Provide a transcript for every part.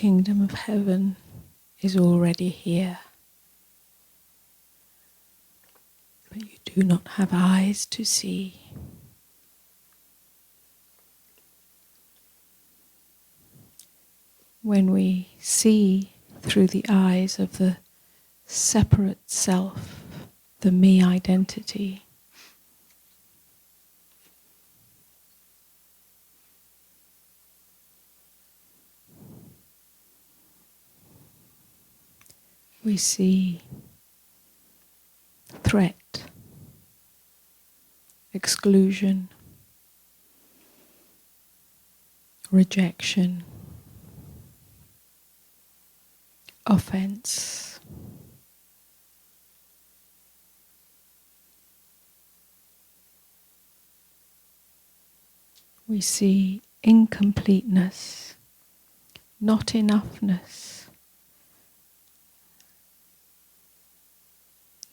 kingdom of heaven is already here. But you do not have eyes to see. When we see through the eyes of the separate self, the me identity, we see threat, exclusion, rejection, offense. We see incompleteness, not enoughness,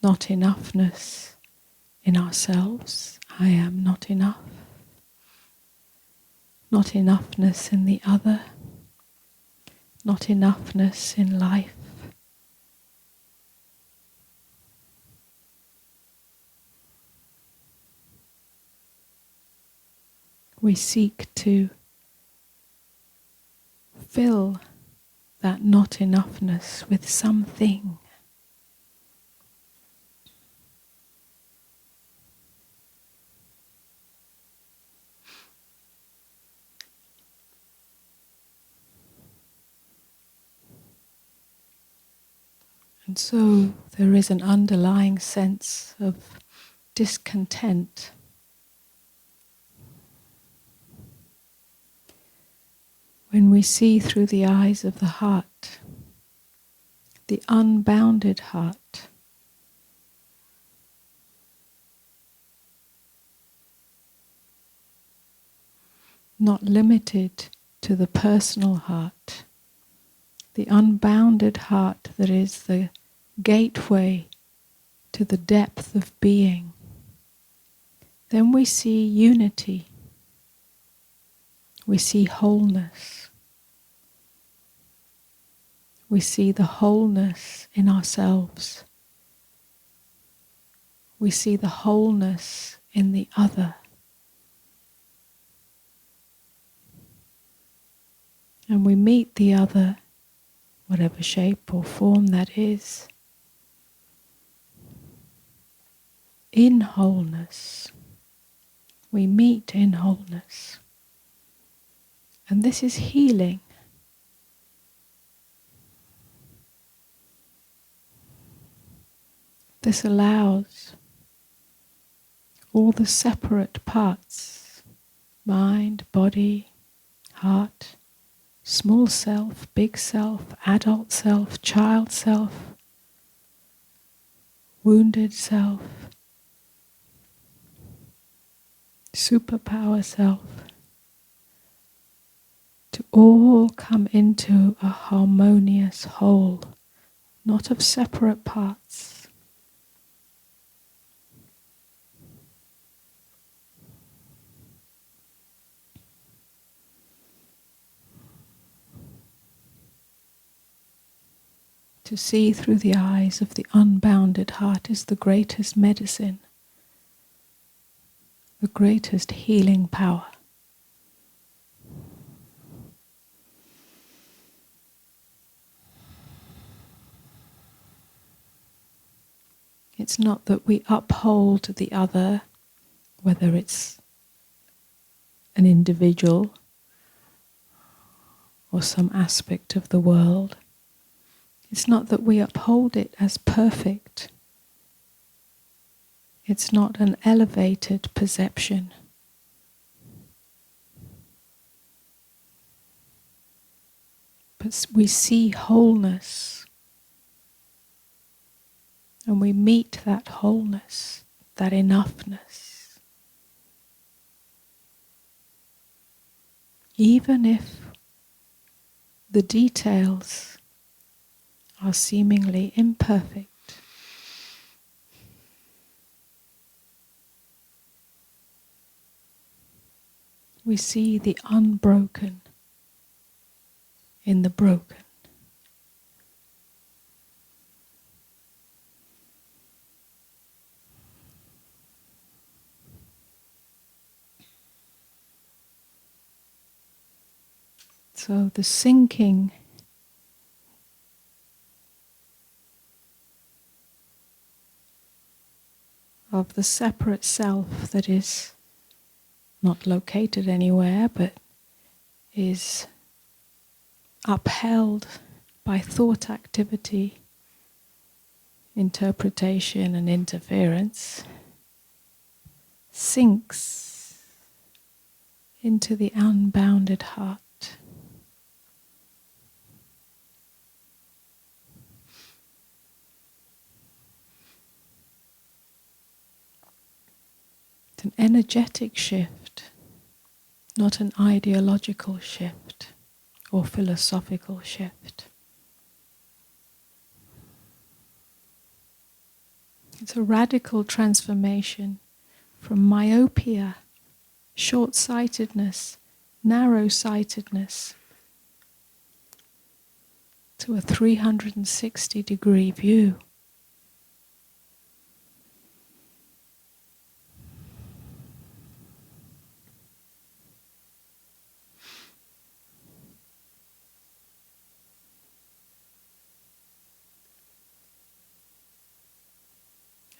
not enoughness in ourselves. I am not enough. Not enoughness in the other. Not enoughness in life. We seek to fill that not enoughness with something. And so there is an underlying sense of discontent. When we see through the eyes of the heart, the unbounded heart, not limited to the personal heart, the unbounded heart that is the gateway to the depth of being, then we see unity, we see wholeness, we see the wholeness in ourselves, we see the wholeness in the other. And we meet the other, whatever shape or form that is, in wholeness. We meet in wholeness. And this is healing. This allows all the separate parts, mind, body, heart, small self, big self, adult self, child self, wounded self, superpower self, to all come into a harmonious whole, not of separate parts. To see through the eyes of the unbounded heart is the greatest medicine, the greatest healing power. It's not that we uphold the other, whether it's an individual or some aspect of the world. It's not that we uphold it as perfect. It's not an elevated perception. But we see wholeness. And we meet that wholeness, that enoughness. Even if the details are seemingly imperfect. We see the unbroken in the broken. So the sinking of the separate self that is not located anywhere but is upheld by thought activity, interpretation and interference, sinks into the unbounded heart. It's an energetic shift, not an ideological shift or philosophical shift. It's a radical transformation from myopia, short-sightedness, narrow-sightedness to a 360-degree view.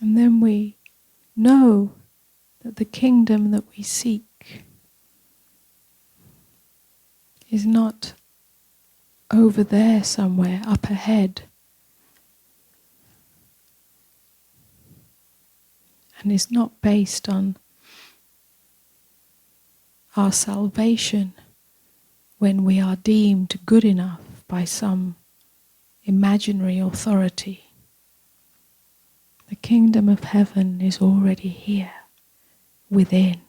And then we know that the kingdom that we seek is not over there somewhere, up ahead, and is not based on our salvation when we are deemed good enough by some imaginary authority. The kingdom of heaven is already here, within.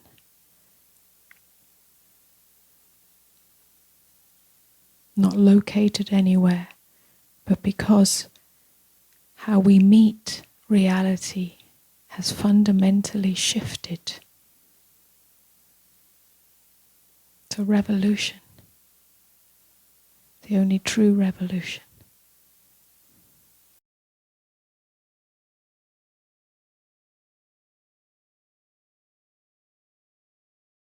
Not located anywhere, but because how we meet reality has fundamentally shifted. It's a revolution, the only true revolution.